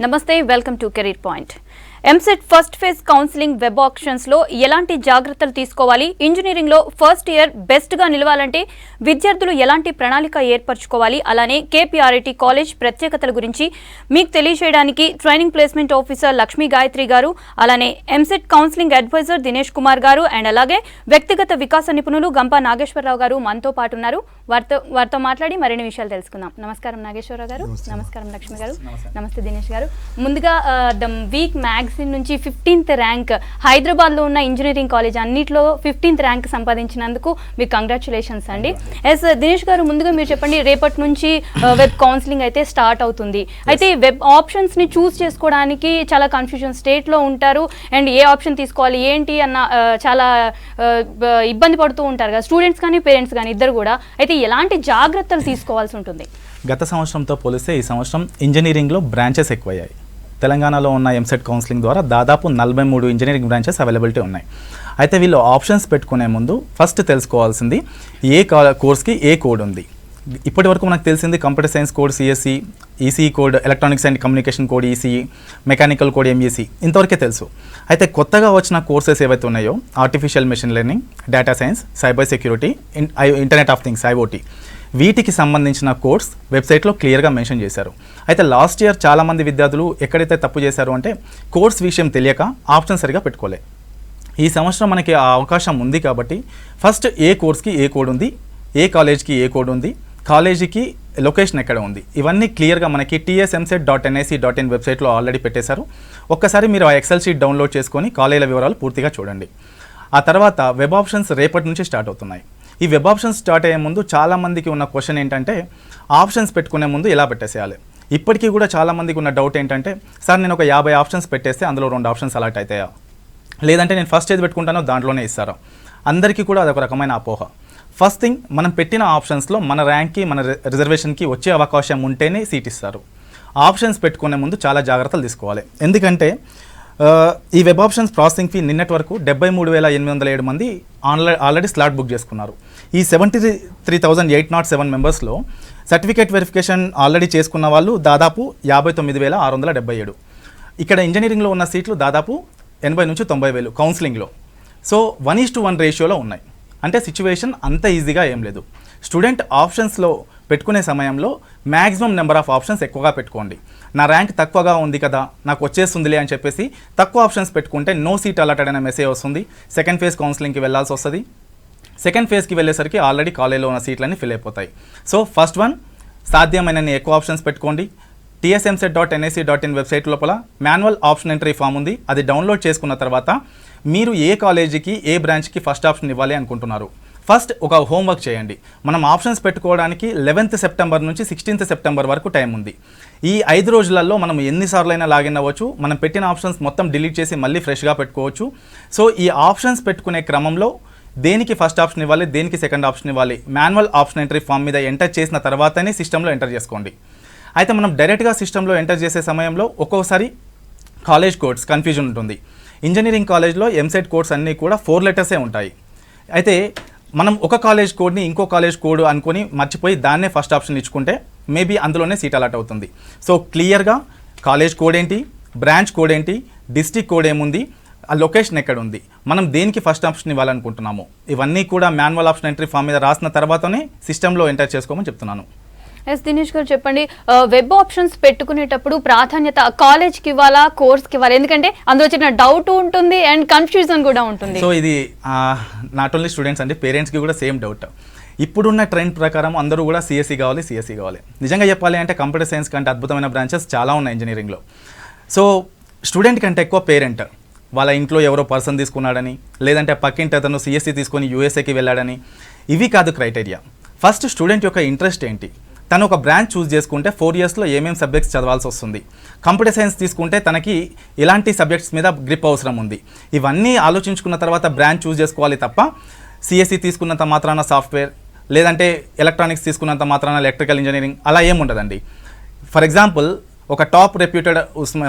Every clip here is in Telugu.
నమస్తే welcome to career point. EAMCET first phase counselling web options లో ఎలాంటి జాగ్రత్తలు తీసుకోవాలి, ఇంజనీరింగ్ లో ఫస్ట్ ఇయర్ బెస్ట్ గా నిలవాలంటే విద్యార్థులు ఎలాంటి ప్రణాళిక ఏర్పరచుకోవాలి, అలానే కేపీఆర్ఐటీ కాలేజ్ ప్రత్యేకతల గురించి మీకు తెలియజేయడానికి training placement officer Lakshmi Gayatri గారు, అలానే ఎంసెట్ కౌన్సిలింగ్ అడ్వైజర్ దినేష్ కుమార్ గారు అండ్ అలాగే వ్యక్తిగత వికాస నిపుణులు గంపా నాగేశ్వరరావు గారు మనతో పాటు ఉన్నారు. వారితో మాట్లాడి మరిన్ని విషయాలు తెలుసుకుందాం. నమస్కారం నాగేశ్వరరావు గారు. నమస్కారం లక్ష్మి గారు. నమస్తే దినేష్ గారు. ముందుగా ద వీక్ మ్యాగజైన్ నుంచి 15th ర్యాంక్ హైదరాబాద్లో ఉన్న ఇంజనీరింగ్ కాలేజ్ అన్నింటిలో 15th ర్యాంక్ సంపాదించినందుకు మీకు కంగ్రాచులేషన్స్ అండి. ఎస్ దినేష్ గారు, ముందుగా మీరు చెప్పండి, రేపటి నుంచి వెబ్ కౌన్సిలింగ్ అయితే స్టార్ట్ అవుతుంది. అయితే వెబ్ ఆప్షన్స్ని చూస్ చేసుకోవడానికి చాలా కన్ఫ్యూజన్ స్టేట్లో ఉంటారు అండ్ ఏ ఆప్షన్ తీసుకోవాలి ఏంటి అన్న చాలా ఇబ్బంది పడుతూ ఉంటారు కదా స్టూడెంట్స్ కానీ పేరెంట్స్ కానీ ఇద్దరు కూడా. అయితే ఎలాంటి జాగ్రత్తలు తీసుకోవాల్సి ఉంటుంది? గత సంవత్సరంతో పోలిస్తే ఈ సంవత్సరం ఇంజనీరింగ్లో బ్రాంచెస్ ఎక్కువయ్యాయి. తెలంగాణలో ఉన్న ఎంసెట్ కౌన్సిలింగ్ ద్వారా దాదాపు 43 ఇంజనీరింగ్ బ్రాంచెస్ అవైలబిలిటీ ఉన్నాయి. అయితే వీళ్ళు ఆప్షన్స్ పెట్టుకునే ముందు ఫస్ట్ తెలుసుకోవాల్సింది ఏ కోర్స్కి ఏ కోడ్ ఉంది. ఇప్పటి వరకు మనకు తెలిసింది computer science code CSC, ECE code electronics and communication code ECE, mechanical code MEC, ఇంతవరకే తెలుసు. అయితే కొత్తగా వచ్చిన కోర్సెస్ ఏవైతే ఉన్నాయో artificial machine learning, data science, cyber security, internet of things IoT, వీటికి సంబంధించిన కోర్స్ వెబ్సైట్లో క్లియర్గా మెన్షన్ చేశారు. అయితే లాస్ట్ ఇయర్ చాలామంది విద్యార్థులు ఎక్కడైతే తప్పు చేశారు అంటే కోర్స్ విషయం తెలియక ఆప్షన్ సరిగా పెట్టుకోలే. ఈ సంవత్సరం మనకి ఆ అవకాశం ఉంది కాబట్టి ఫస్ట్ ఏ కోర్స్కి ఏ కోడ్ ఉంది, ఏ కాలేజ్కి ఏ కోడ్ ఉంది, కాలేజీకి లొకేషన్ ఎక్కడ ఉంది, ఇవన్నీ క్లియర్గా మనకి tsemset.nic.in వెబ్సైట్లో ఆల్రెడీ పెట్టేశారు. ఒక్కసారి మీరు ఆ ఎక్సెల్ షీట్ డౌన్లోడ్ చేసుకొని కాలేజీల వివరాలు పూర్తిగా చూడండి. ఆ తర్వాత వెబ్ ఆప్షన్స్ రేపటి నుంచి స్టార్ట్ అవుతున్నాయి. ఈ వెబ్ ఆప్షన్స్ స్టార్ట్ అయ్యే ముందు చాలామందికి ఉన్న క్వశ్చన్ ఏంటంటే ఆప్షన్స్ పెట్టుకునే ముందు ఎలా పెట్టేసేయాలి. ఇప్పటికీ కూడా చాలామందికి ఉన్న డౌట్ ఏంటంటే, సార్ నేను ఒక 50 ఆప్షన్స్ పెట్టేస్తే అందులో 2 ఆప్షన్స్ అలాట్ అవుతాయా, లేదంటే నేను ఫస్ట్ ఏది పెట్టుకుంటానో దాంట్లోనే ఇస్తారా? అందరికీ కూడా అదొక రకమైన అపోహ. ఫస్ట్ థింగ్, మనం పెట్టిన ఆప్షన్స్లో మన ర్యాంక్కి మన రిజర్వేషన్కి వచ్చే అవకాశం ఉంటేనే సీట్ ఇస్తారు. ఆప్షన్స్ పెట్టుకునే ముందు చాలా జాగ్రత్తలు తీసుకోవాలి. ఎందుకంటే ఈ వెబ్ ఆప్షన్స్ ప్రాసెసింగ్ ఫీ నిన్నటి వరకు 73,807 మంది ఆల్రెడీ స్లాట్ బుక్ చేసుకున్నారు. ఈ 73,807 మెంబర్స్లో సర్టిఫికేట్ వెరిఫికేషన్ ఆల్రెడీ చేసుకున్న వాళ్ళు దాదాపు 59,677. ఇక్కడ ఇంజనీరింగ్లో ఉన్న సీట్లు దాదాపు 80 నుంచి 90,000 కౌన్సిలింగ్లో. సో 1:1 రేషియోలో ఉన్నాయి. అంటే సిచ్యువేషన్ అంత ఈజీగా ఏం లేదు. స్టూడెంట్ ఆప్షన్స్లో పెట్టుకునే సమయంలో మ్యాక్సిమం నెంబర్ ఆఫ్ ఆప్షన్స్ ఎక్కువగా పెట్టుకోండి. నా ర్యాంక్ తక్కువగా ఉంది కదా, నాకు వచ్చేస్తుందిలే అని చెప్పేసి తక్కువ ఆప్షన్స్ పెట్టుకుంటే నో సీట్ అలాటెడ్ అనే మెసేజ్ వస్తుంది. సెకండ్ ఫేజ్ కౌన్సిలింగ్కి వెళ్ళాల్సి వస్తుంది. సెకండ్ ఫేజ్కి వెళ్ళేసరికి ఆల్రెడీ కాలేజీలో ఉన్న సీట్లన్నీ ఫిల్ అయిపోతాయి. సో ఫస్ట్ వన్, సాధ్యమైనన్ని ఎక్కువ ఆప్షన్స్ పెట్టుకోండి. tsemset.nic.in వెబ్సైట్ లోపల మాన్యువల్ ఆప్షన్ ఎంట్రీ ఫామ్ ఉంది. అది డౌన్లోడ్ చేసుకున్న తర్వాత మీరు ఏ కాలేజీకి ఏ బ్రాంచ్కి ఫస్ట్ ఆప్షన్ ఇవ్వాలి అనుకుంటున్నారు, ఫస్ట్ ఒక హోంవర్క్ చేయండి. మనం ఆప్షన్స్ పెట్టుకోవడానికి 11th సెప్టెంబర్ నుంచి 16th సెప్టెంబర్ వరకు టైం ఉంది. ఈ 5 రోజులలో మనం ఎన్నిసార్లైనా లాగిన్ అవ్వచ్చు. మనం పెట్టిన ఆప్షన్స్ మొత్తం డిలీట్ చేసి మళ్ళీ ఫ్రెష్గా పెట్టుకోవచ్చు. సో ఈ ఆప్షన్స్ పెట్టుకునే క్రమంలో దేనికి ఫస్ట్ ఆప్షన్ ఇవ్వాలి, దేనికి సెకండ్ ఆప్షన్ ఇవ్వాలి, మాన్యువల్ ఆప్షన్ ఎంట్రీ ఫామ్ మీద ఎంటర్ చేసిన తర్వాతనే సిస్టంలో ఎంటర్ చేసుకోండి. అయితే మనం డైరెక్ట్గా సిస్టంలో ఎంటర్ చేసే సమయంలో ఒక్కోసారి కాలేజ్ కోడ్స్ కన్ఫ్యూజన్ ఉంటుంది. ఇంజనీరింగ్ కాలేజ్లో ఎంసెట్ కోడ్స్ అన్నీ కూడా 4 లెటర్సే ఉంటాయి. అయితే మనం ఒక కాలేజ్ కోడ్ని ఇంకో కాలేజ్ కోడ్ అనుకొని మర్చిపోయి దాన్నే ఫస్ట్ ఆప్షన్ ఇచ్చుకుంటే మేబీ అందులోనే సీట్ అలాట్ అవుతుంది. సో క్లియర్గా కాలేజ్ కోడ్ ఏంటి, బ్రాంచ్ కోడ్ ఏంటి, డిస్ట్రిక్ట్ కోడ్ ఏముంది, ఆ లొకేషన్ ఎక్కడ ఉంది, మనం దేనికి ఫస్ట్ ఆప్షన్ ఇవ్వాలనుకుంటున్నాము, ఇవన్నీ కూడా మాన్యువల్ ఆప్షన్ ఎంట్రీ ఫామ్ మీద రాసిన తర్వాతనే సిస్టంలో ఎంటర్ చేసుకోమని చెప్తున్నాను. ఎస్ దినేష్ గారు, చెప్పండి, వెబ్ ఆప్షన్స్ పెట్టుకునేటప్పుడు ప్రాధాన్యత కాలేజ్కి ఇవ్వాలా, కోర్స్కి ఇవ్వాలి? ఎందుకంటే అందులో చిన్న డౌట్ ఉంటుంది అండ్ కన్ఫ్యూజన్ కూడా ఉంటుంది. సో ఇది నాట్ ఓన్లీ స్టూడెంట్స్ అండి, పేరెంట్స్కి కూడా సేమ్ డౌట్. ఇప్పుడున్న ట్రెండ్ ప్రకారం అందరూ కూడా సిఎస్సి కావాలి. నిజంగా చెప్పాలి అంటే కంప్యూటర్ సైన్స్ కంటే అద్భుతమైన బ్రాంచెస్ చాలా ఉన్నాయి ఇంజనీరింగ్లో. సో స్టూడెంట్ కంటే ఎక్కువ పేరెంట్ వాళ్ళ ఇంట్లో ఎవరో పర్సన్ తీసుకున్నాడని, లేదంటే పక్కింటి అతను సిఎస్సి తీసుకొని యూఎస్ఏకి వెళ్ళాడని, ఇవి కాదు క్రైటీరియా. ఫస్ట్ స్టూడెంట్ యొక్క ఇంట్రెస్ట్ ఏంటి, తను ఒక బ్రాంచ్ చూస్ చేసుకుంటే 4 ఇయర్స్లో ఏమేమి సబ్జెక్ట్స్ చదవాల్సి వస్తుంది, కంప్యూటర్ సైన్స్ తీసుకుంటే తనకి ఎలాంటి సబ్జెక్ట్స్ మీద గ్రిప్ అవసరం ఉంది, ఇవన్నీ ఆలోచించుకున్న తర్వాత బ్రాంచ్ చూస్ చేసుకోవాలి తప్ప సిఎస్సి తీసుకున్నంత మాత్రాన సాఫ్ట్వేర్, లేదంటే ఎలక్ట్రానిక్స్ తీసుకున్నంత మాత్రాన ఎలక్ట్రికల్ ఇంజనీరింగ్ అలా ఏముండదండి. ఫర్ ఎగ్జాంపుల్ ఒక టాప్ రెప్యూటెడ్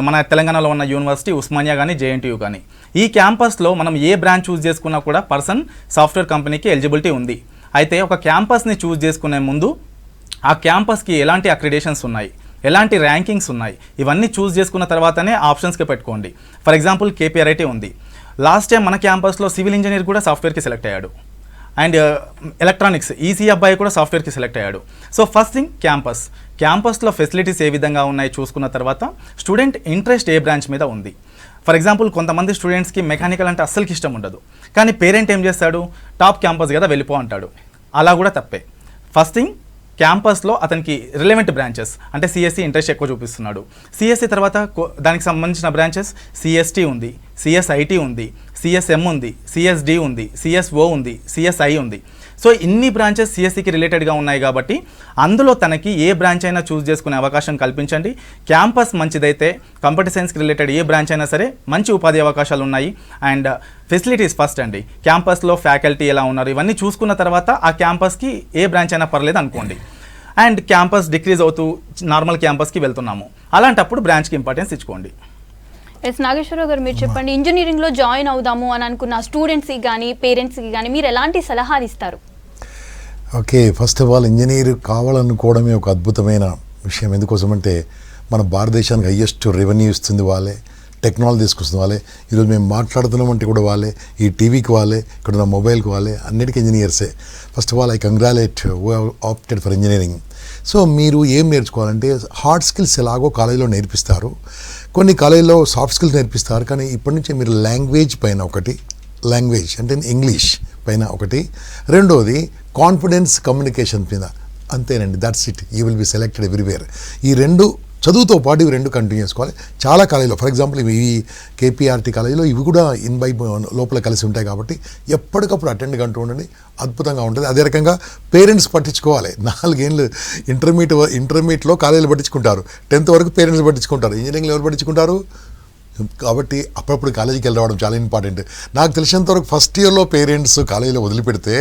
మన తెలంగాణలో ఉన్న యూనివర్సిటీ ఉస్మానియా కానీ జేఎన్టీయూ కానీ, ఈ క్యాంపస్లో మనం ఏ బ్రాంచ్ చూస్ చేసుకున్నా కూడా పర్సన్ సాఫ్ట్వేర్ కంపెనీకి ఎలిజిబిలిటీ ఉంది. అయితే ఒక క్యాంపస్ని చూస్ చేసుకునే ముందు ఆ క్యాంపస్కి ఎలాంటి అక్రిడేషన్స్ ఉన్నాయి, ఎలాంటి ర్యాంకింగ్స్ ఉన్నాయి, ఇవన్నీ చూస్ చేసుకున్న తర్వాతనే ఆప్షన్స్కి పెట్టుకోండి. ఫర్ ఎగ్జాంపుల్ కేపీఆర్ఐటీ ఉంది. లాస్ట్ టైం మన క్యాంపస్లో సివిల్ ఇంజనీర్ కూడా సాఫ్ట్వేర్కి సెలెక్ట్ అయ్యాడు, అండ్ ఎలక్ట్రానిక్స్ ఈసీ అబ్బాయి కూడా సాఫ్ట్వేర్కి సెలెక్ట్ అయ్యాడు. సో ఫస్ట్ థింగ్ క్యాంపస్లో ఫెసిలిటీస్ ఏ విధంగా ఉన్నాయి చూసుకున్న తర్వాత స్టూడెంట్ ఇంట్రెస్ట్ ఏ బ్రాంచ్ మీద ఉంది. ఫర్ ఎగ్జాంపుల్ కొంతమంది స్టూడెంట్స్కి మెకానికల్ అంటే అస్సలకి ఇష్టం ఉండదు, కానీ పేరెంట్ ఏం చేస్తాడు, టాప్ క్యాంపస్ కదా వెళ్ళిపో అంటాడు. అలా కూడా తప్పే. ఫస్ట్ థింగ్ క్యాంపస్లో అతనికి రిలవెంట్ బ్రాంచెస్ అంటే సిఎస్సి ఇంట్రెస్ట్ ఎక్కువ చూపిస్తున్నాడు. సిఎస్సి తర్వాత దానికి సంబంధించిన బ్రాంచెస్ సిఎస్టీ ఉంది, సిఎస్ఐటీ ఉంది, సిఎస్ఎం ఉంది, సిఎస్డి ఉంది, సిఎస్ఓ ఉంది, సిఎస్ఐ ఉంది. సో ఇన్ని బ్రాంచెస్ సిఎస్సికి రిలేటెడ్గా ఉన్నాయి కాబట్టి అందులో తనకి ఏ బ్రాంచ్ అయినా చూస్ చేసుకునే అవకాశం కల్పించండి. క్యాంపస్ మంచిదైతే కంప్యూటర్ సైన్స్కి రిలేటెడ్ ఏ బ్రాంచ్ అయినా సరే మంచి ఉపాధి అవకాశాలు ఉన్నాయి. అండ్ ఫెసిలిటీస్ ఫస్ట్ అండి, క్యాంపస్లో ఫ్యాకల్టీ ఎలా ఉన్నారు ఇవన్నీ చూసుకున్న తర్వాత ఆ క్యాంపస్కి ఏ బ్రాంచ్ అయినా పర్లేదు అనుకోండి. అండ్ క్యాంపస్ డిక్రీజ్ అవుతూ నార్మల్ క్యాంపస్కి వెళ్తున్నాము, అలాంటప్పుడు బ్రాంచ్కి ఇంపార్టెన్స్ ఇచ్చుకోండి. ఎస్ నాగేశ్వరరావు గారు, మీరు చెప్పండి, ఇంజనీరింగ్లో జాయిన్ అవుదాము అని అనుకున్న స్టూడెంట్స్కి కానీ పేరెంట్స్కి కానీ మీరు ఎలాంటి సలహాలు ఇస్తారు? Okay, first of all engineer కావాలనుకోవడమే ఒక అద్భుతమైన విషయం. ఎందుకోసమంటే మన భారతదేశానికి హయ్యెస్ట్ రెవెన్యూ ఇస్తుంది వాళ్ళే, టెక్నాలజీ తీసుకొస్తుంది వాళ్ళే. ఈరోజు మేము మాట్లాడుతున్నామంటే కూడా వాళ్ళే, ఈ టీవీకి వాళ్ళే, ఇక్కడ ఉన్న మొబైల్కి వాళ్ళే, అన్నిటికీ ఇంజనీర్సే. First of all I congratulate who have opted for engineering. So మీరు ఏం నేర్చుకోవాలంటే హార్డ్ స్కిల్స్ ఎలాగో కాలేజీలో నేర్పిస్తారు, కొన్ని కాలేజీలో సాఫ్ట్ స్కిల్స్ నేర్పిస్తారు. కానీ ఇప్పటి నుంచి మీరు లాంగ్వేజ్ పైన ఒకటి, లాంగ్వేజ్ అంటే ఇంగ్లీష్ పైన ఒకటి, రెండోది కాన్ఫిడెన్స్ కమ్యూనికేషన్ మీద, అంతేనండి. That's it, you will be selected everywhere. ఈ రెండు చదువుతో పాటు ఇవి రెండు కంటిన్యూ చేసుకోవాలి. చాలా కాలేజీలో ఫర్ ఎగ్జాంపుల్ ఈ కేపీఆర్టీ కాలేజీలో ఇవి కూడా ఇన్వైబ్ లోపల కలిసి ఉంటాయి కాబట్టి ఎప్పటికప్పుడు అటెండ్ కంటూ ఉండండి, అద్భుతంగా ఉంటుంది. అదే రకంగా పేరెంట్స్ పట్టించుకోవాలి. 4 ఏళ్ళు ఇంటర్మీడియట్లో కాలేజీలు పట్టించుకుంటారు, 10th వరకు పేరెంట్స్ పట్టించుకుంటారు, ఇంజనీరింగ్లో ఎవరు పట్టించుకుంటారు? కాబట్టి అప్పుడప్పుడు కాలేజీకి వెళ్ళడం చాలా ఇంపార్టెంట్. నాకు తెలిసినంతవరకు ఫస్ట్ ఇయర్లో పేరెంట్స్ కాలేజీలో వదిలిపెడితే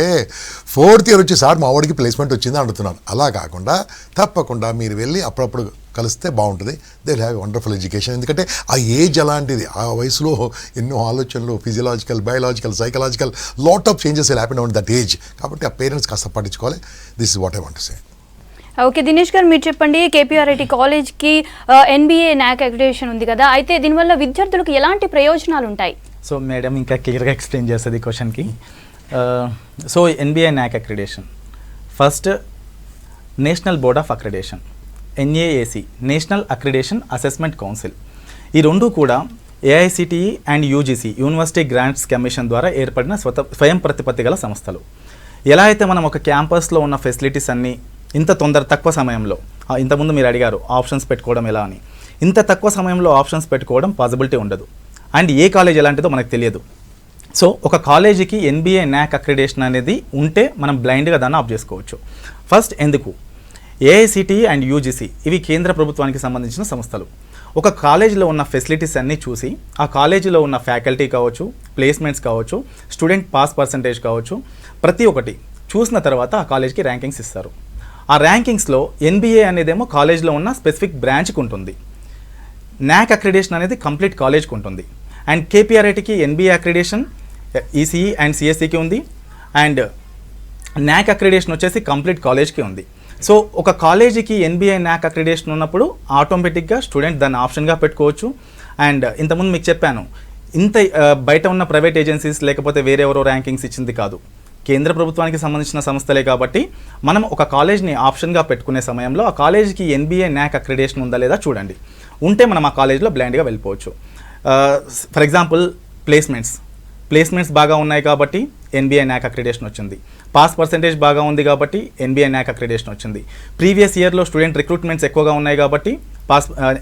4th ఇయర్ వచ్చి సార్ మా వాడికి ప్లేస్మెంట్ వచ్చింది అంటున్నాను. అలా కాకుండా తప్పకుండా మీరు వెళ్ళి అప్పుడప్పుడు కలిస్తే బాగుంటుంది. They will have wonderful education. ఎందుకంటే ఆ ఏజ్ అలాంటిది, ఆ వయసులో ఎన్నో ఆలోచనలు, physiological, biological, psychological lot of changes will happen on that age. కాబట్టి ఆ పేరెంట్స్ కాస్త పట్టించుకోవాలి. This is what I want to say. Okay Dinesh గారు, మీరు చెప్పండి, కేపీఆర్ఐటీ కాలేజ్కి ఎన్బిఏ నాక్ అక్రిడిటేషన్ ఉంది కదా, అయితే దీనివల్ల విద్యార్థులకు ఎలాంటి ప్రయోజనాలు ఉంటాయి? సో మేడం ఇంకా క్లియర్గా ఎక్స్ప్లెయిన్ చేస్తుంది ఈ క్వశ్చన్కి. సో ఎన్బిఏ నాక్ accreditation, first national board of accreditation, NAAC national accreditation assessment council, ఈ రెండు కూడా AICTE and UGC university grants commission ద్వారా ఏర్పడిన స్వయం ప్రతిపత్తి గల సంస్థలు. ఎలా అయితే మనం ఒక క్యాంపస్లో ఉన్న ఫెసిలిటీస్ అన్నీ ఇంత తక్కువ సమయంలో, ఇంతకుముందు మీరు అడిగారు ఆప్షన్స్ పెట్టుకోవడం ఎలా అని, ఇంత తక్కువ సమయంలో ఆప్షన్స్ పెట్టుకోవడం పాసిబిలిటీ ఉండదు. అండ్ ఏ కాలేజ్ ఎలాంటిదో మనకు తెలియదు. సో ఒక కాలేజీకి ఎన్బిఏ నాక్ అక్రిడిటేషన్ అనేది ఉంటే మనం బ్లైండ్గా దాన్ని ఆఫ్ చేసుకోవచ్చు. ఫస్ట్ ఎందుకు, ఏఐసిటిఈ అండ్ యూజీసీ ఇవి కేంద్ర ప్రభుత్వానికి సంబంధించిన సంస్థలు. ఒక కాలేజీలో ఉన్న ఫెసిలిటీస్ అన్నీ చూసి ఆ కాలేజీలో ఉన్న ఫ్యాకల్టీ కావచ్చు, ప్లేస్మెంట్స్ కావచ్చు, స్టూడెంట్ పాస్ పర్సంటేజ్ కావచ్చు, ప్రతి ఒక్కటి చూసిన తర్వాత ఆ కాలేజ్కి ర్యాంకింగ్స్ ఇస్తారు. ఆ ర్యాంకింగ్స్లో ఎన్బిఏ అనేదేమో కాలేజ్లో ఉన్న స్పెసిఫిక్ బ్రాంచ్కి ఉంటుంది, నాక్ అక్రిడిటేషన్ అనేది కంప్లీట్ కాలేజ్కి ఉంటుంది. అండ్ కేపీఆర్ఐటీకి ఎన్బిఏ అక్రిడిటేషన్ ఈసీఈ అండ్ సిఎస్సికి ఉంది, అండ్ నాక్ అక్రిడిటేషన్ వచ్చేసి కంప్లీట్ కాలేజ్కి ఉంది. సో ఒక కాలేజీకి ఎన్బిఏ నాక్ అక్రిడిటేషన్ ఉన్నప్పుడు ఆటోమేటిక్గా స్టూడెంట్ దాన్ని ఆప్షన్గా పెట్టుకోవచ్చు. అండ్ ఇంతకుముందు మీకు చెప్పాను, ఇంత బయట ఉన్న ప్రైవేట్ ఏజెన్సీస్ లేకపోతే వేరెవరో ర్యాంకింగ్స్ ఇచ్చింది కాదు, కేంద్ర ప్రభుత్వానికి సంబంధించిన సంస్థలే. కాబట్టి మనం ఒక కాలేజ్ని ఆప్షన్గా పెట్టుకునే సమయంలో ఆ కాలేజ్కి ఎన్బిఏ నాక్ అక్రిడిటేషన్ ఉందా లేదా చూడండి. ఉంటే మనం ఆ కాలేజ్లో బ్లైండ్గా వెళ్ళిపోవచ్చు. ఫర్ ఎగ్జాంపుల్ ప్లేస్మెంట్స్ బాగా ఉన్నాయి కాబట్టి ఎన్బిఏ నాక్ అక్రిడిటేషన్ వచ్చింది, పాస్ పర్సెంటేజ్ బాగా ఉంది కాబట్టి ఎన్బిఏ నాక్ అక్రిడిటేషన్ వచ్చింది, ప్రీవియస్ ఇయర్లో స్టూడెంట్ రిక్రూట్మెంట్స్ ఎక్కువగా ఉన్నాయి కాబట్టి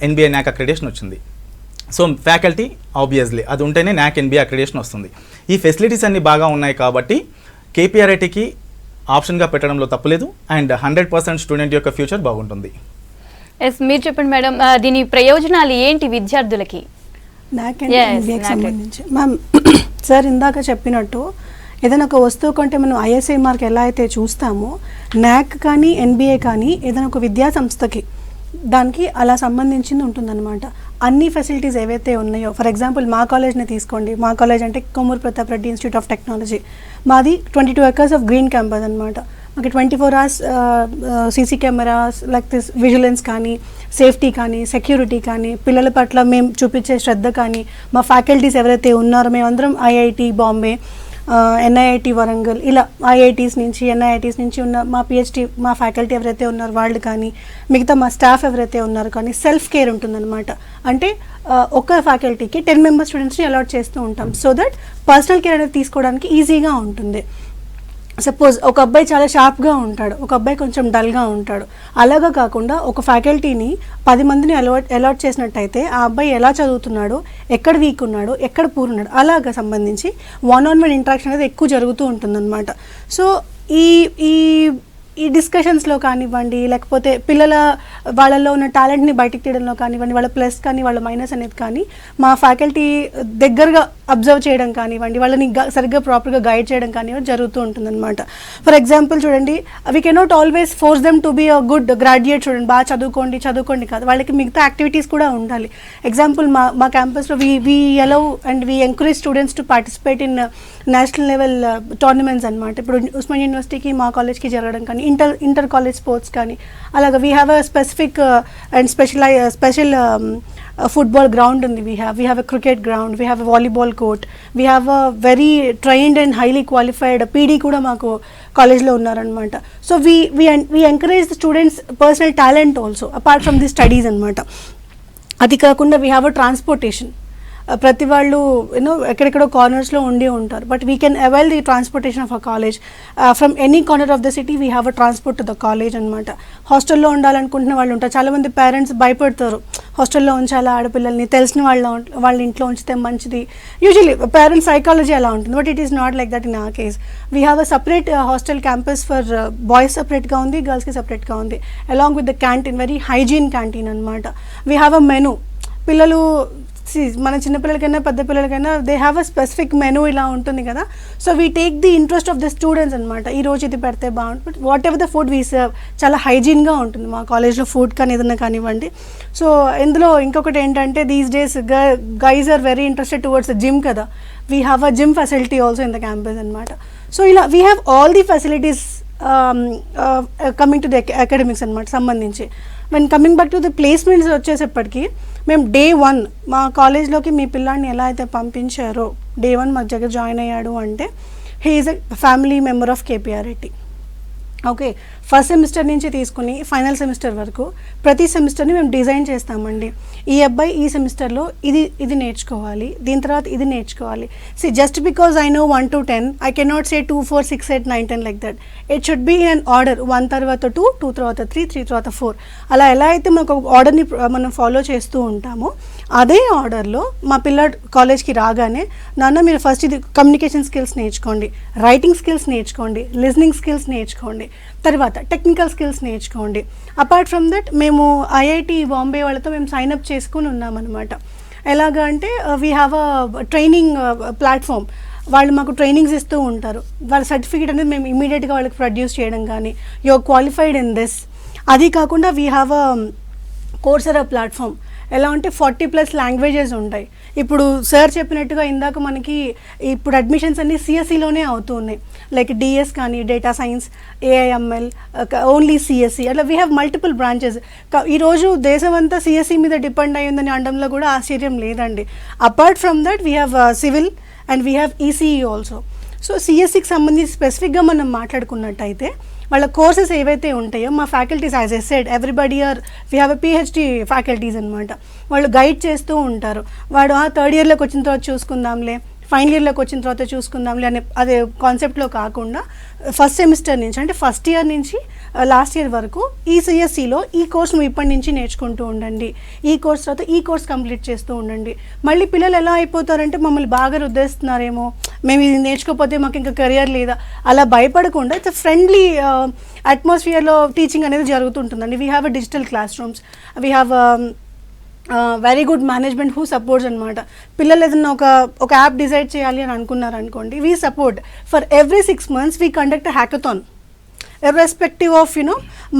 ఎన్బిఏ నాక్ అక్రిడిటేషన్ వచ్చింది. సో ఫ్యాకల్టీ ఆబ్వియస్లీ అది ఉంటేనే నాక్ ఎన్బిఏ అక్రిడిటేషన్ వస్తుంది. ఈ ఫెసిలిటీస్ అన్నీ బాగా ఉన్నాయి కాబట్టి కేపీఆర్ఐటీకి ఆప్షన్గా పెట్టడంలో తప్పులేదు. అండ్ 100% స్టూడెంట్ యొక్క ఫ్యూచర్ బాగుంటుంది. ఎస్, మీరు చెప్పండి మేడం, దీని ప్రయోజనాలు ఏంటి విద్యార్థులకి? సంబంధించి మ్యామ్ సార్ ఇందాక చెప్పినట్టు ఏదైనా ఒక వస్తువు కొంటే మనం ఐఎస్ఐ మార్క్ ఎలా అయితే చూస్తామో, నాక్ కానీ ఎన్బిఏ కానీ ఏదైనా ఒక విద్యా సంస్థకి దానికి అలా సంబంధించింది ఉంటుందన్నమాట. అన్ని ఫెసిలిటీస్ ఏవైతే ఉన్నాయో, ఫర్ ఎగ్జాంపుల్ మా కాలేజ్ని తీసుకోండి. మా కాలేజ్ అంటే Kommuru Pratap Reddy institute of technology. మాది 22 acres ఆఫ్ గ్రీన్ క్యాంపస్ అనమాట. మాకు 24 hours CC cameras like this vigilance కానీ, సేఫ్టీ కానీ, సెక్యూరిటీ కానీ, పిల్లల పట్ల మేము చూపించే శ్రద్ధ కానీ, మా ఫ్యాకల్టీస్ ఎవరైతే ఉన్నారో మేమందరం ఐఐటి బాంబే, ఎన్ఐఐటి వరంగల్, ఇలా ఐఐటీస్ నుంచి ఎన్ఐఐటీస్ నుంచి ఉన్న మా పిహెచ్డి మా ఫ్యాకల్టీ ఎవరైతే ఉన్నారో వాళ్ళు కానీ, మిగతా మా స్టాఫ్ ఎవరైతే ఉన్నారో కానీ సెల్ఫ్ కేర్ ఉంటుందన్నమాట. అంటే ఒక ఫ్యాకల్టీకి 10 మెంబర్స్ స్టూడెంట్స్ని అలాట్ చేస్తూ ఉంటాం సో దట్ పర్సనల్ కేర్ అనేది తీసుకోవడానికి ఈజీగా ఉంటుంది. సపోజ్ ఒక అబ్బాయి చాలా షార్ప్గా ఉంటాడు, ఒక అబ్బాయి కొంచెం డల్గా ఉంటాడు, అలాగా కాకుండా ఒక ఫ్యాకల్టీని 10 మందిని అలాట్ చేసినట్టయితే ఆ అబ్బాయి ఎలా చదువుతున్నాడు, ఎక్కడ వీక్ ఉన్నాడు, ఎక్కడ పూర్ ఉన్నాడు, అలాగా సంబంధించి 1-on-1 ఇంటరాక్షన్ అనేది ఎక్కువ జరుగుతూ ఉంటుందన్నమాట. సో ఈ డిస్కషన్స్లో కానివ్వండి, లేకపోతే పిల్లల వాళ్ళల్లో ఉన్న టాలెంట్ని బయటికి తీయడంలో కానివ్వండి, వాళ్ళ ప్లస్ కానీ వాళ్ళ మైనస్ అనేది కానీ మా ఫ్యాకల్టీ దగ్గరగా అబ్జర్వ్ చేయడం కానివ్వండి, వాళ్ళని సరిగ్గా ప్రాపర్గా గైడ్ చేయడం కానివ్వండి జరుగుతూ ఉంటుందన్నమాట. ఫర్ ఎగ్జాంపుల్ చూడండి, we cannot always force them to be a good graduate student, బాగా చదువుకోండి కాదు, వాళ్ళకి మిగతా యాక్టివిటీస్ కూడా ఉండాలి. ఎగ్జాంపుల్ మా క్యాంపస్లో we allow and we encourage students to participate in national level tournaments అనమాట. ఇప్పుడు ఉస్మానియా యూనివర్సిటీకి మా కాలేజ్కి జరగడం కానీ, ఇంటర్ కాలేజ్ స్పోర్ట్స్ కానీ, అలాగా we have a specific and special football ground ఉంది. We have a cricket ground, we have a volleyball court, we have a very trained and highly qualified PD కూడా మాకు కాలేజ్లో ఉన్నారనమాట. So we encourage the students personal talent also apart from the studies అనమాట. అది కాకుండా వీ హ్యావ్ అ ట్రాన్స్పోర్టేషన్. ప్రతి వాళ్ళు ఎక్కడెక్కడో కార్నర్స్లో ఉండి ఉంటారు, but we can avail the transportation of a college from any corner of the city. We have a transport to the college అనమాట. హాస్టల్లో ఉండాలనుకుంటున్న వాళ్ళు ఉంటారు, చాలామంది పేరెంట్స్ భయపడతారు హాస్టల్లో ఉంచాలా ఆడపిల్లల్ని, తెలిసిన వాళ్ళ ఇంట్లో ఉంచితే మంచిది. యూజువలీ పేరెంట్స్ సైకాలజీ అలా ఉంటుంది, but it is not like that in a case. We have a separate hostel campus for boys సపరేట్గా ఉంది, గర్ల్స్కి సపరేట్గా ఉంది, along with the canteen, very hygiene canteen అనమాట. We have a menu. పిల్లలు మన చిన్నపిల్లలకైనా పెద్ద పిల్లలకైనా they have a specific menu ఇలా ఉంటుంది కదా. So we take the interest of the students అనమాట. ఈ రోజు ఇది పెడితే బాగుంటుంది, whatever the food we serve చాలా హైజీన్గా ఉంటుంది మా కాలేజ్లో ఫుడ్ కానీ ఏదైనా కానివ్వండి. సో ఇందులో ఇంకొకటి ఏంటంటే these days guys are very interested towards the gym కదా. We have a gym facility also in the campus అనమాట. సో ఇలా we have all the facilities coming to the academics అనమాట సంబంధించి. When coming back to the placements వచ్చేసేపటికి మేము డే 1 మా కాలేజ్లోకి మీ పిల్లాడిని ఎలా అయితే పంపించారో, డే 1 మా దగ్గర జాయిన్ అయ్యాడు అంటే he is a family member of KPRIT. Okay, first semester నుంచి తీసుకుని ఫైనల్ సెమిస్టర్ వరకు ప్రతి సెమిస్టర్ని మేము డిజైన్ చేస్తామండి. ఈ అబ్బాయి ఈ సెమిస్టర్లో ఇది నేర్చుకోవాలి, దీని తర్వాత ఇది నేర్చుకోవాలి. See just because I know 1 to 10 I cannot say 2, 4, 6, 8, 9, 10 like that. It should be in an order. 1 తర్వాత 2, 2 తర్వాత 3, 3 తర్వాత 4. అలా ఎలా అయితే మనకు ఒక ఆర్డర్ని మనం ఫాలో చేస్తూ ఉంటామో అదే ఆర్డర్లో మా పిల్లాడు కాలేజ్కి రాగానే, నాన్న మీరు ఫస్ట్ ఇది కమ్యూనికేషన్ స్కిల్స్ నేర్చుకోండి, రైటింగ్ స్కిల్స్ నేర్చుకోండి, లిజనింగ్ స్కిల్స్ నేర్చుకోండి, తర్వాత టెక్నికల్ స్కిల్స్ నేర్చుకోండి. అపార్ట్ ఫ్రమ్ దట్ మేము ఐఐటి బాంబే వాళ్ళతో మేము సైన్అప్ చేసుకుని ఉన్నామన్నమాట. ఎలాగా అంటే we have a training platform. వాళ్ళు మాకు ట్రైనింగ్స్ ఇస్తూ ఉంటారు. వాళ్ళ సర్టిఫికేట్ అనేది మేము ఇమీడియట్గా వాళ్ళకి ప్రొడ్యూస్ చేయడం కానీ, you are qualified in this. అది కాకుండా we have a Coursera platform. ఎలా అంటే 40+ లాంగ్వేజెస్ ఉంటాయి. ఇప్పుడు సార్ చెప్పినట్టుగా ఇందాక మనకి ఇప్పుడు అడ్మిషన్స్ అన్నీ సిఎస్సిలోనే అవుతూ ఉన్నాయి. లైక్ డిఎస్ కానీ, data science, AIML, only CSC, అట్లా వీ హ్యావ్ మల్టిపుల్ బ్రాంచెస్. ఈరోజు దేశం అంతా సిఎస్సి మీద డిపెండ్ అయ్యిందని అనడంలో కూడా ఆశ్చర్యం లేదండి. Apart from that we have civil and we have ECE also. So సిఎస్సికి సంబంధించి స్పెసిఫిక్గా మనం మాట్లాడుకున్నట్టయితే వాళ్ళ కోర్సెస్ ఏవైతే ఉంటాయో మా faculties, as a said everybody are we have a PhD faculties అనమాట. వాళ్ళు గైడ్ చేస్తూ ఉంటారు. వాడు 3rd ఇయర్లోకి వచ్చిన తర్వాత చూసుకుందాంలే, ఫైనల్ ఇయర్లోకి వచ్చిన తర్వాత చూసుకుందాంలే అదే కాన్సెప్ట్లో కాకుండా ఫస్ట్ సెమిస్టర్ నుంచి అంటే ఫస్ట్ ఇయర్ నుంచి లాస్ట్ ఇయర్ వరకు ఈ సిఎస్సిలో ఈ కోర్స్ నువ్వు ఇప్పటి నుంచి నేర్చుకుంటూ ఉండండి, ఈ కోర్స్ తర్వాత ఈ కోర్స్ కంప్లీట్ చేస్తూ ఉండండి. మళ్ళీ పిల్లలు ఎలా అయిపోతారంటే మమ్మల్ని బాగా రుద్దేస్తున్నారేమో, మేము ఇది నేర్చుకోకపోతే మాకు ఇంకా కెరియర్ లేదా, అలా భయపడకుండా ఇట్స్ ఫ్రెండ్లీ అట్మాస్ఫియర్లో టీచింగ్ అనేది జరుగుతుంటుందండి. We have a digital classrooms, we have very good management who supports అనమాట. పిల్లలు ఏదన్నా ఒక యాప్ డిజైడ్ చేయాలి అని అనుకున్నారనుకోండి, we support. For every 6 months we conduct a hackathon. Irrespective of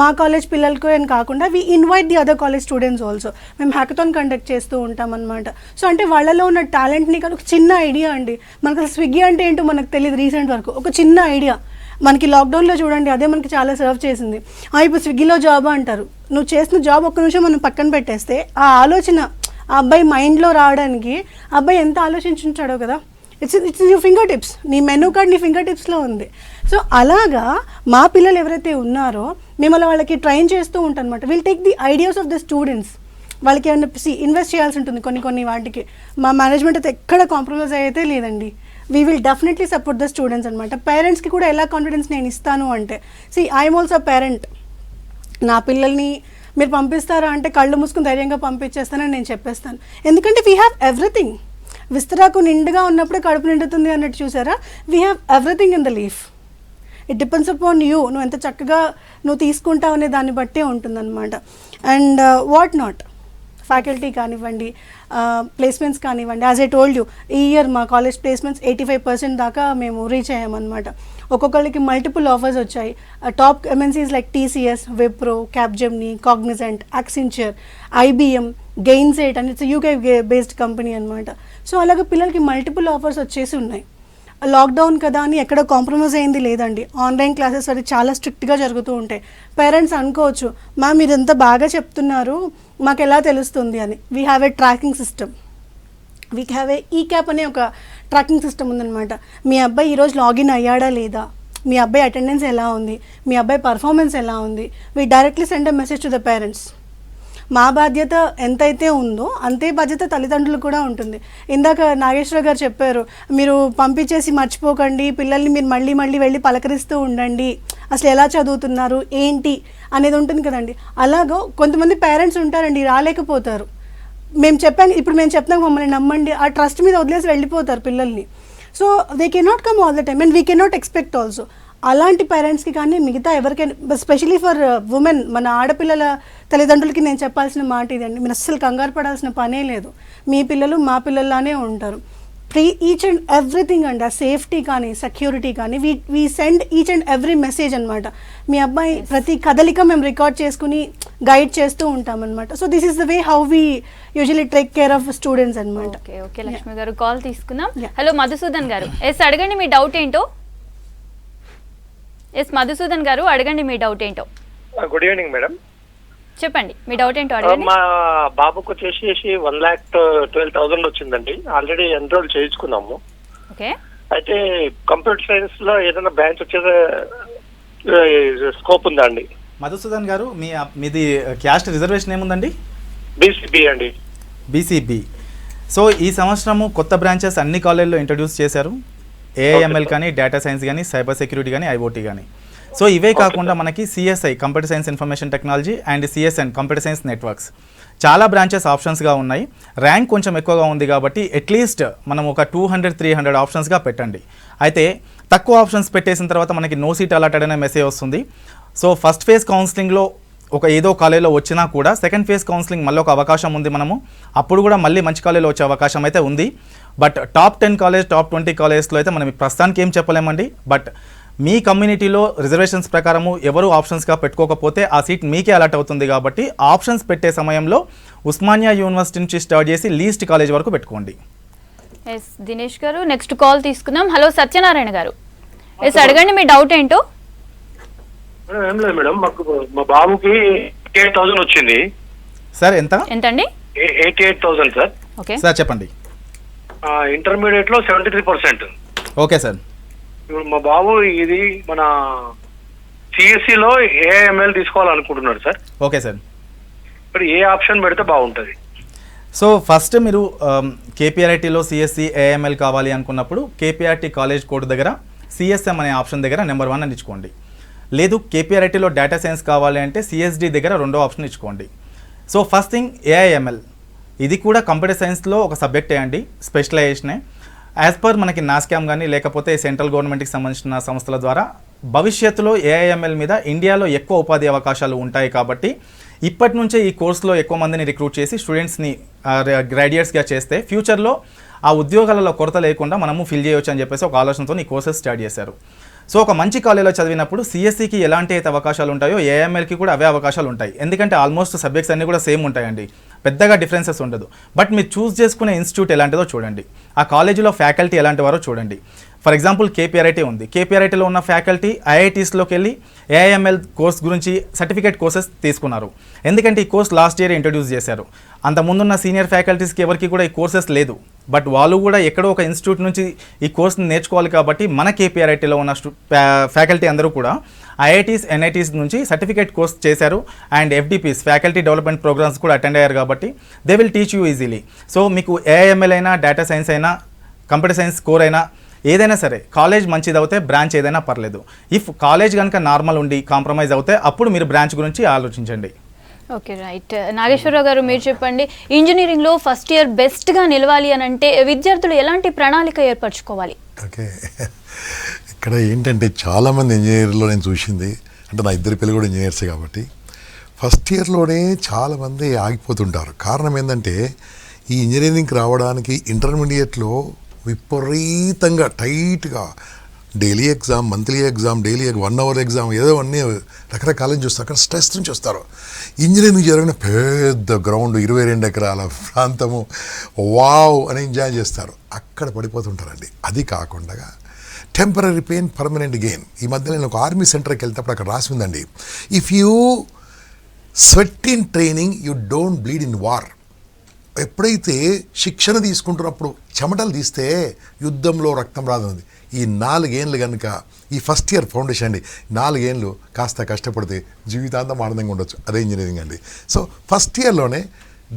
మా కాలేజ్ పిల్లలకు అని కాకుండా we invite the other college students also. మేము హ్యాకథాన్ కండక్ట్ చేస్తూ ఉంటాం అనమాట. సో అంటే వాళ్ళలో ఉన్న టాలెంట్ని కానీ ఒక చిన్న ఐడియా అండి, మనకు అసలు స్విగ్గీ అంటే ఏంటో మనకు తెలియదు రీసెంట్ వరకు, ఒక చిన్న ఐడియా మనకి లాక్డౌన్లో చూడండి అదే మనకి చాలా సర్వ్ చేసింది. ఇప్పుడు స్విగ్గీలో జాబ్ అంటారు, నువ్వు చేసిన జాబ్ ఒక్క నిమిషం మనం పక్కన పెట్టేస్తే ఆ ఆలోచన ఆ అబ్బాయి మైండ్లో రావడానికి ఆ అబ్బాయి ఎంత ఆలోచించుంటాడో కదా. ఇట్స్ నీ ఫింగర్ టిప్స్, నీ మెనూ కార్డ్ నీ ఫింగర్ టిప్స్లో ఉంది. సో అలాగా మా పిల్లలు ఎవరైతే ఉన్నారో మేము అలా వాళ్ళకి ట్రైన్ చేస్తూ ఉంటాం అనమాట. Will take the ideas of the students. వాళ్ళకి ఏమైనా ఇన్వెస్ట్ చేయాల్సి ఉంటుంది కొన్ని వాటికి. మా మేనేజ్మెంట్ అయితే ఎక్కడ కాంప్రమైజ్ అయితే లేదండి. We will definitely support the students అనమాట. పేరెంట్స్కి కూడా ఎలా కాన్ఫిడెన్స్ నేను ఇస్తాను అంటే, ఐఎమ్ ఆల్సో పేరెంట్. నా పిల్లల్ని మీరు పంపిస్తారా అంటే కళ్ళు మూసుకుని ధైర్యంగా పంపించేస్తానని నేను చెప్పేస్తాను. ఎందుకంటే వీ హ్యావ్ ఎవ్రీథింగ్. విస్తరాకు నిండుగా ఉన్నప్పుడే కడుపు నిండుతుంది అన్నట్టు చూసారా, we have everything in the leaf. It depends upon you, నువ్వు ఎంత చక్కగా నువ్వు తీసుకుంటావు అనే దాన్ని బట్టే ఉంటుందన్నమాట. అండ్ వాట్ నాట్, ఫ్యాకల్టీ కానివ్వండి, ప్లేస్మెంట్స్ కానివ్వండి. యాజ్ ఐ టోల్డ్ యూ, ఈ ఇయర్ మా కాలేజ్ ప్లేస్మెంట్స్ 85% దాకా మేము రీచ్ అయ్యామన్నమాట. ఒక్కొక్కరికి మల్టిపుల్ ఆఫర్స్ వచ్చాయి. Top MNCs like TCS, Wipro, Capgemini, Cognizant, Accenture, IBM, గెయిన్సెట్ అని ఇట్స్ UK బేస్డ్ కంపెనీ అనమాట. సో అలాగే పిల్లలకి మల్టిపుల్ ఆఫర్స్ వచ్చేసి ఉన్నాయి. లాక్డౌన్ కదా అని ఎక్కడ కాంప్రమైజ్ అయింది లేదండి. ఆన్లైన్ క్లాసెస్ అది చాలా స్ట్రిక్ట్గా జరుగుతూ ఉంటాయి. పేరెంట్స్ అనుకోవచ్చు, మీరు ఎంత బాగా చెప్తున్నారు మాకు ఎలా తెలుస్తుంది అని. We have a tracking system. We have a eCap అనే ఒక ట్రాకింగ్ సిస్టమ్ ఉందన్నమాట. మీ అబ్బాయి ఈరోజు లాగిన్ అయ్యాడా లేదా, మీ అబ్బాయి అటెండెన్స్ ఎలా ఉంది, మీ అబ్బాయి పర్ఫార్మెన్స్ ఎలా ఉంది, we directly send a message to the parents. మా బాధ్యత ఎంతైతే ఉందో అంతే బాధ్యత తల్లిదండ్రులు కూడా ఉంటుంది. ఇందాక నాగేశ్వర గారు చెప్పారు, మీరు పంపించేసి మర్చిపోకండి, పిల్లల్ని మీరు మళ్ళీ మళ్ళీ వెళ్ళి పలకరిస్తూ ఉండండి, అసలు ఎలా చదువుతున్నారు ఏంటి అనేది ఉంటుంది కదండి. అలాగో కొంతమంది పేరెంట్స్ ఉంటారండి, రాలేకపోతారు. మేము చెప్తాం మమ్మల్ని నమ్మండి, ఆ ట్రస్ట్ మీద వదిలేసి వెళ్ళిపోతారు పిల్లల్ని. So they cannot come all the time and we cannot expect also. అలాంటి పేరెంట్స్కి కానీ మిగతా ఎవరికైనా, స్పెషలీ ఫర్ ఉమెన్, మన ఆడపిల్లల తల్లిదండ్రులకి నేను చెప్పాల్సిన మాట ఇదండి, మీరు అస్సలు కంగారు పడాల్సిన పనే లేదు. మీ పిల్లలు మా పిల్లల్లానే ఉంటారు. ఈచ్ అండ్ ఎవ్రీథింగ్ అండి, ఆ సేఫ్టీ కానీ సెక్యూరిటీ కానీ we send each and every message అనమాట. మీ అబ్బాయి ప్రతి కదలిక మేము రికార్డ్ చేసుకుని గైడ్ చేస్తూ ఉంటాం అనమాట. So this is the way how we usually take care of students అనమాట. ఓకే లక్ష్మి గారు, కాల్ తీసుకుందాం. హలో మధుసూదన్ గారు, అడగండి మీ డౌట్ ఏంటో. మధుసూదన్ గారు, అడగండి మీ డౌట్ ఏంటో. Good evening madam. చెప్పండి మీ డౌట్ ఏంటో అడగండి. మా బాబుకు వచ్చేసి 1,12,000 వచ్చిందండి. ఆల్రెడీ ఎన్రోల్ చేయించుకున్నాము. ఓకే. అయితే కంప్యూటర్ సైన్స్ లో ఏదైనా బ్రాంచ్ వచ్చేది స్కోప్ ఉందా అండి? మధుసూదన్ గారు, మీది క్యాస్ట్ రిజర్వేషన్ ఏముందండి? BCB అండి. BCB. సో ఈ సంవత్సరము కొత్త బ్రాంచెస్ అన్ని కాలేజీలో ఇంట్రడ్యూస్ చేశారు. AIML కానీ, డేటా సైన్స్ కానీ, సైబర్ సెక్యూరిటీ కానీ, IoT కానీ. సో ఇవే కాకుండా మనకి CSI computer science information technology and CSN computer science networks చాలా బ్రాంచెస్ ఆప్షన్స్గా ఉన్నాయి. ర్యాంక్ కొంచెం ఎక్కువగా ఉంది కాబట్టి అట్లీస్ట్ మనం ఒక 200-300 ఆప్షన్స్గా పెట్టండి. అయితే తక్కువ ఆప్షన్స్ పెట్టేసిన తర్వాత మనకి నో సీట్ అలాటెడ్ అనే మెసేజ్ వస్తుంది. సో ఫస్ట్ ఫేజ్ కౌన్సిలింగ్లో ఏదో కాలేజీలో వచ్చినా కూడా సెకండ్ ఫేజ్ కౌన్సిలింగ్ మళ్ళీ ఒక అవకాశం ఉంది. మనము అప్పుడు కూడా మళ్ళీ మంచి కాలేజీలో వచ్చే అవకాశం అయితే ఉంది. బట్ టాప్ 10 కాలేజ్, టాప్ 20 కాలేజ్లో అయితే మనం ప్రస్తుతానికి ఏం చెప్పలేమండి. బట్ మీ కమ్యూనిటీలో రిజర్వేషన్స్ ప్రకారము ఎవరు ఆప్షన్స్గా పెట్టుకోకపోతే ఆ సీట్ మీకే అలాట్ అవుతుంది. కాబట్టి ఆప్షన్స్ పెట్టే సమయంలో ఉస్మానియా యూనివర్సిటీ నుంచి స్టార్ట్ చేసి లీస్ట్ కాలేజ్ వరకు పెట్టుకోండి. దినేష్ గారు, నెక్స్ట్ కాల్ తీసుకుందాం. హలో సత్యనారాయణ గారు, అడగండి మీ డౌట్ ఏంటో. ఏం లేదు మేడం, మాకు మా బాబుకి 88,000 వచ్చింది. సార్ ఎంతండి? 88,000 సార్. ఓకే సార్ చెప్పండి. ఇంటర్మీడియట్ లో 73%. Okay sir. ఇప్పుడు మా బాబు ఇది మన CSE లో AIML తీసుకోవాలనుకుంటున్నాడు సార్. Okay sir. ఇప్పుడు ఏ ఆప్షన్ పెడితే బాగుంటుంది? సో ఫస్ట్ మీరు KPRITలో CSE AIML కావాలి అనుకున్నప్పుడు KPRT కాలేజ్ కోడ్ దగ్గర CSM అనే ఆప్షన్ దగ్గర నెంబర్ 1 అని ఇచ్చుకోండి. లేదు KPRITలో డేటా సైన్స్ కావాలి అంటే CSD దగ్గర 2వ ఆప్షన్ ఇచ్చుకోండి. సో ఫస్ట్ థింగ్ AIML, ఇది కూడా కంప్యూటర్ సైన్స్లో ఒక సబ్జెక్టే అండి, స్పెషలైజేషనే. యాజ్ పర్ మనకి నాస్కామ్ కానీ లేకపోతే సెంట్రల్ గవర్నమెంట్కి సంబంధించిన సంస్థల ద్వారా భవిష్యత్తులో AIML మీద ఇండియాలో ఎక్కువ ఉపాధి అవకాశాలు ఉంటాయి. కాబట్టి ఇప్పటి నుంచే ఈ కోర్సులో ఎక్కువ మందిని రిక్రూట్ చేసి స్టూడెంట్స్ని గ్రాడ్యుయేట్స్గా చేస్తే ఫ్యూచర్లో ఆ ఉద్యోగాలలో కొరత లేకుండా మనము ఫిల్ చేయవచ్చు అని చెప్పేసి ఒక ఆలోచనతో ఈ కోర్సెస్ స్టార్ట్ చేశారు. సో ఒక మంచి కాలేజీలో చదివినప్పుడు CSEకి ఎలాంటి అయితే అవకాశాలు ఉంటాయో AIMLకి కూడా అవే అవకాశాలు ఉంటాయి. ఎందుకంటే ఆల్మోస్ట్ సబ్జెక్ట్స్ అన్నీ కూడా సేమ్ ఉంటాయండి, పెద్దగా డిఫరెన్సెస్ ఉండదు. బట్ మీరు చూస్ చేసుకునే ఇన్స్టిట్యూట్ ఎలాంటిదో చూడండి, ఆ కాలేజీలో ఫ్యాకల్టీ ఎలాంటి వారో చూడండి. ఫర్ ఎగ్జాంపుల్ కేపీఆర్ఐటీ ఉంది, కేపీఆర్ఐటీలో ఉన్న ఫ్యాకల్టీ ఐఐటీస్లోకి వెళ్ళి ఏఐఎంఎల్ కోర్స్ గురించి సర్టిఫికేట్ కోర్సెస్ తీసుకున్నారు. ఎందుకంటే ఈ కోర్స్ లాస్ట్ ఇయర్ ఇంట్రడ్యూస్ చేశారు. అంత ముందున్న సీనియర్ ఫ్యాకల్టీస్కి ఎవరికి కూడా ఈ కోర్సెస్ లేదు, బట్ వాళ్ళు కూడా ఎక్కడో ఒక ఇన్స్టిట్యూట్ నుంచి ఈ కోర్స్ని నేర్చుకోవాలి కాబట్టి మన కేపీఆర్ఐటీలో ఉన్న ఫ్యాకల్టీ అందరూ కూడా ఐఐటీస్ ఎన్ఐటీస్ నుంచి సర్టిఫికేట్ కోర్స్ చేశారు. అండ్ ఎఫ్డిపిస్ ఫ్యాకల్టీ డెవలప్మెంట్ ప్రోగ్రామ్స్ కూడా అటెండ్ అయ్యారు కాబట్టి they will teach you easily. So మీకు ఏఐఎంఎల్ అయినా, డేటా సైన్స్ అయినా, కంప్యూటర్ సైన్స్ కోర్ అయినా, ఏదైనా సరే కాలేజ్ మంచిది అవుతే బ్రాంచ్ ఏదైనా పర్లేదు. ఇఫ్ కాలేజ్ కనుక నార్మల్ ఉండి కాంప్రమైజ్ అవుతే అప్పుడు మీరు బ్రాంచ్ గురించి ఆలోచించండి. Okay, right. నాగేశ్వరరావు గారు, మీరు చెప్పండి, ఇంజనీరింగ్లో ఫస్ట్ ఇయర్ బెస్ట్గా నిలవాలి అని అంటే విద్యార్థులు ఎలాంటి ప్రణాళిక ఏర్పరచుకోవాలి? ఓకే, ఇక్కడ ఏంటంటే చాలామంది ఇంజనీర్లో నేను చూసింది, అంటే నా ఇద్దరు పిల్లలు కూడా ఇంజనీర్సే కాబట్టి ఫస్ట్ ఇయర్లోనే చాలామంది ఆగిపోతుంటారు. కారణం ఏంటంటే ఈ ఇంజనీరింగ్కి రావడానికి ఇంటర్మీడియట్లో విపరీతంగా టైట్గా daily exam, monthly exam, daily 1 hour exam, ఏదో అన్నీ రకరకాల నుంచి వస్తారు. అక్కడ స్ట్రెస్ నుంచి వస్తారు. ఇంజనీరింగ్ జరిగిన పెద్ద గ్రౌండ్, 22 ఎకరాల ప్రాంతము, వావ్ అని ఎంజాయ్ చేస్తారు. అక్కడ పడిపోతుంటారండి. అది కాకుండా టెంపరీ పెయిన్, పర్మనెంట్ గెయిన్. ఈ మధ్య నేను ఒక ఆర్మీ సెంటర్కి వెళ్తే అక్కడ రాసి ఉందండి, if you sweat in training you don't bleed in war. ఎప్పుడైతే శిక్షణ తీసుకుంటున్నప్పుడు చెమటలు తీస్తే యుద్ధంలో రక్తం రాదుంది. ఈ 4 ఏళ్ళు కనుక ఈ ఫస్ట్ ఇయర్ ఫౌండేషన్ అండి, 4 ఏళ్ళు కాస్త కష్టపడితే జీవితాంతం ఆనందంగా ఉండొచ్చు. అదే ఇంజనీరింగ్ అండి. సో ఫస్ట్ ఇయర్లోనే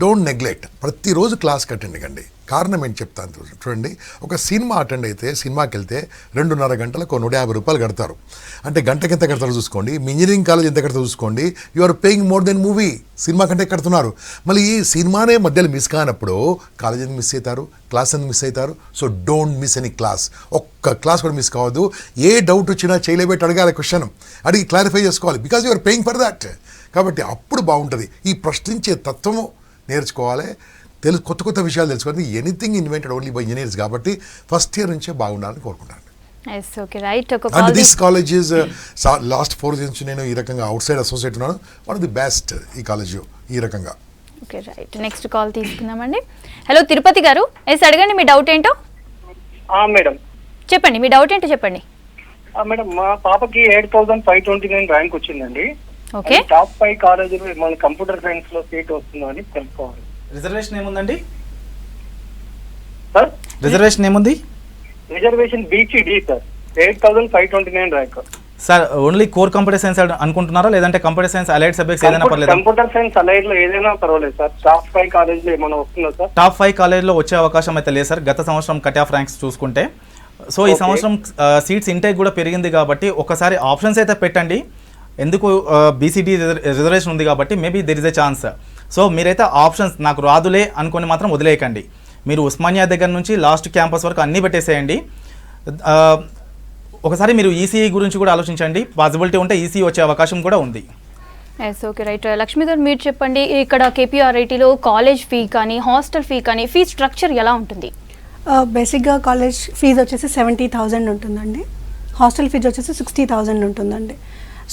డోంట్ నెగ్లెక్ట్, ప్రతిరోజు క్లాస్కి అటెండ్ కండి. కారణం ఏంటి చెప్తాను చూడండి. ఒక సినిమా అటెండ్ అయితే, సినిమాకి వెళ్తే 2.5 గంటలకు 150 రూపాయలు కడతారు. అంటే గంటకి ఎంత కడతారో చూసుకోండి. మీ ఇంజనీరింగ్ కాలేజ్ ఎంత కడతారో చూసుకోండి. You are paying more than movie. సినిమా కంటే కడుతున్నారు. మళ్ళీ ఈ సినిమానే మధ్యలో మిస్ కానప్పుడు కాలేజ్ ఎందుకు మిస్ అవుతారు, క్లాస్ ఎందుకు మిస్ అవుతారు? So don't miss any class. ఒక్క క్లాస్ కూడా మిస్ కావద్దు. ఏ డౌట్ వచ్చినా చేయలేబెట్టి అడగాలి, క్వశ్చన్ అడిగి క్లారిఫై చేసుకోవాలి. Because you are paying for that. కాబట్టి అప్పుడు బాగుంటుంది. ఈ ప్రశ్నించే తత్వము నేర్చుకోవాలి. కొత్త కొత్త విషయాలు తెలుసుకోవాలి. Anything invented only by engineers కాబట్టి ఫస్ట్ ఇయర్ నుంచే బాగుండాలని కోరుకుంటాను. And this college is last 4 years నుంచి నేను ఈ రకంగా అవుట్ సైడ్ అసోసియేట్ ఉన్నాను. వన్ ఆఫ్ ది బెస్ట్ ఈ కాలేజ్ ఈ రకంగా. Okay, right. నెక్స్ట్ కాల్ తీసుకుందామండి. హలో తిరుపతి గారు, అడగండి మీ డౌట్ ఏంటో. మేడం చెప్పండి, మీ డౌట్ ఏంటో చెప్పండి. మేడం, మా పాపకి 8,529 ర్యాంక్ వచ్చిందండి. ఓకే, టాప్ 5 కాలేజీలో మన కంప్యూటర్ సైన్స్ లో సీట్ వస్తుందని తెలుసుకోవాలి. రిజర్వేషన్ ఏముందండి సార్? రిజర్వేషన్ ఏముంది? Reservation BCD sir, 8,529 rank. Sir only core computer science అనుకుంటున్నారా, లేదంటే కంప్యూటర్ సైన్స్ అలైడ్ సబ్జెక్ట్స్ ఏదైనా పర్లేదు? కంప్యూటర్ సైన్స్ అలైడ్ లో ఏదైనా పర్వాలేదు సార్. టాప్ 5 కాలేజీలో ఏమైనా వస్తుందా సార్? టాప్ 5 కాలేజ్లో వచ్చే అవకాశం అయితే లేదు సార్. గత సంవత్సరం కట్ ఆఫ్ ర్యాంక్స్ చూసుకుంటే. సో ఈ సంవత్సరం సీట్స్ ఇంటేక్ కూడా పెరిగింది కాబట్టి ఒకసారి ఆప్షన్స్ అయితే పెట్టండి. ఎందుకు బీసీడీ రిజర్వేషన్ ఉంది కాబట్టి maybe there is a chance. So మీరైతే ఆప్షన్స్ నాకు రాదులే అనుకొని మాత్రం వదిలేయకండి. మీరు ఉస్మానియా దగ్గర నుంచి లాస్ట్ క్యాంపస్ వరకు అన్నీ పెట్టేసేయండి. ఒకసారి మీరు ఈసీఈ గురించి కూడా ఆలోచించండి. పాసిబిలిటీ ఉంటే ఈసీఈ వచ్చే అవకాశం కూడా ఉంది. Yes, okay, right. లక్ష్మి గారు, మీరు చెప్పండి, ఇక్కడ కేపీఆర్ఐటీలో కాలేజ్ ఫీ కానీ హాస్టల్ ఫీ కానీ ఫీ స్ట్రక్చర్ ఎలా ఉంటుంది? బేసిక్గా కాలేజ్ ఫీజు వచ్చేసి 70,000 ఉంటుందండి. హాస్టల్ ఫీజు వచ్చేసి 60,000 ఉంటుందండి.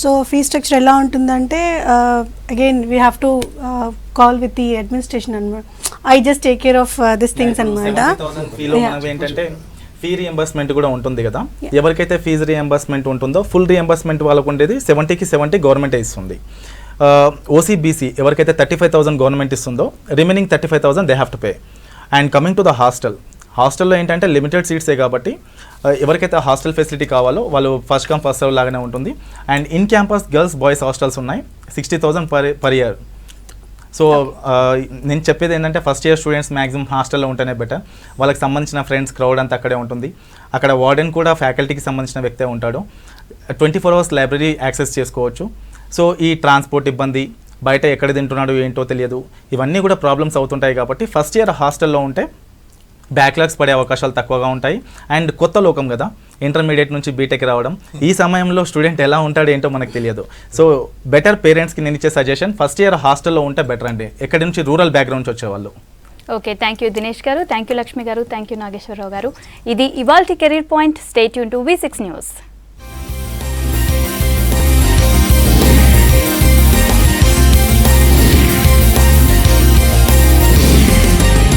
సో ఫీ స్ట్రక్చర్ ఎలా ఉంటుందంటే again we have to call with the administration అనమాట. I just take care of this things అనమాట. ఏంటంటే ఫీ రియంబర్స్మెంట్ కూడా ఉంటుంది కదా. ఎవరికైతే ఫీజు రియంబర్స్మెంట్ ఉంటుందో ఫుల్ రియంబర్స్మెంట్ వాళ్ళకు ఉండేది 70కి 70 గవర్నమెంటే ఇస్తుంది. ఓసీబీసీ ఎవరికైతే 35,000 గవర్నమెంట్ ఇస్తుందో remaining 35,000 they have to pay. And coming to the హాస్టల్లో ఏంటంటే లిమిటెడ్ సీట్సే కాబట్టి ఎవరికైతే హాస్టల్ ఫెసిలిటీ కావాలో వాళ్ళు ఫస్ట్ కమ్ ఫస్ట్ సర్వ్ లాగానే ఉంటుంది. And in campus girls boys hostels ఉన్నాయి, 60,000 per year. సో నేను చెప్పేది ఏంటంటే ఫస్ట్ ఇయర్ స్టూడెంట్స్ మ్యాక్సిమం హాస్టల్లో ఉంటేనే బెటర్. వాళ్ళకి సంబంధించిన ఫ్రెండ్స్ క్రౌడ్ అంతా అక్కడే ఉంటుంది. అక్కడ వార్డెన్ కూడా ఫ్యాకల్టీకి సంబంధించిన వ్యక్తే ఉంటాడు. 24 hours లైబ్రరీ యాక్సెస్ చేసుకోవచ్చు. సో ఈ ట్రాన్స్పోర్ట్ ఇబ్బంది, బయట ఎక్కడ తింటున్నాడు ఏంటో తెలియదు, ఇవన్నీ కూడా ప్రాబ్లమ్స్ అవుతుంటాయి. కాబట్టి ఫస్ట్ ఇయర్ హాస్టల్లో ఉంటే బ్యాక్లాగ్స్ పడే అవకాశాలు తక్కువగా ఉంటాయి. అండ్ కొత్త లోకం కదా, ఇంటర్మీడియట్ నుంచి బీటెక్ రావడం, ఈ సమయంలో స్టూడెంట్ ఎలా ఉంటాడు ఏంటో మనకు తెలియదు. సో బెటర్ పేరెంట్స్కి నేను ఇచ్చే సజెషన్ ఫస్ట్ ఇయర్ హాస్టల్లో ఉంటే బెటర్ అండి, ఎక్కడి నుంచి రూరల్ బ్యాక్గ్రౌండ్ నుంచి వచ్చేవాళ్ళు. ఓకే, థ్యాంక్ యూ దినేష్ గారు, థ్యాంక్ యూ లక్ష్మి గారు, థ్యాంక్ యూ నాగేశ్వరరావు గారు. ఇది ఇవాల్టి career point. Stay tune to V6 news.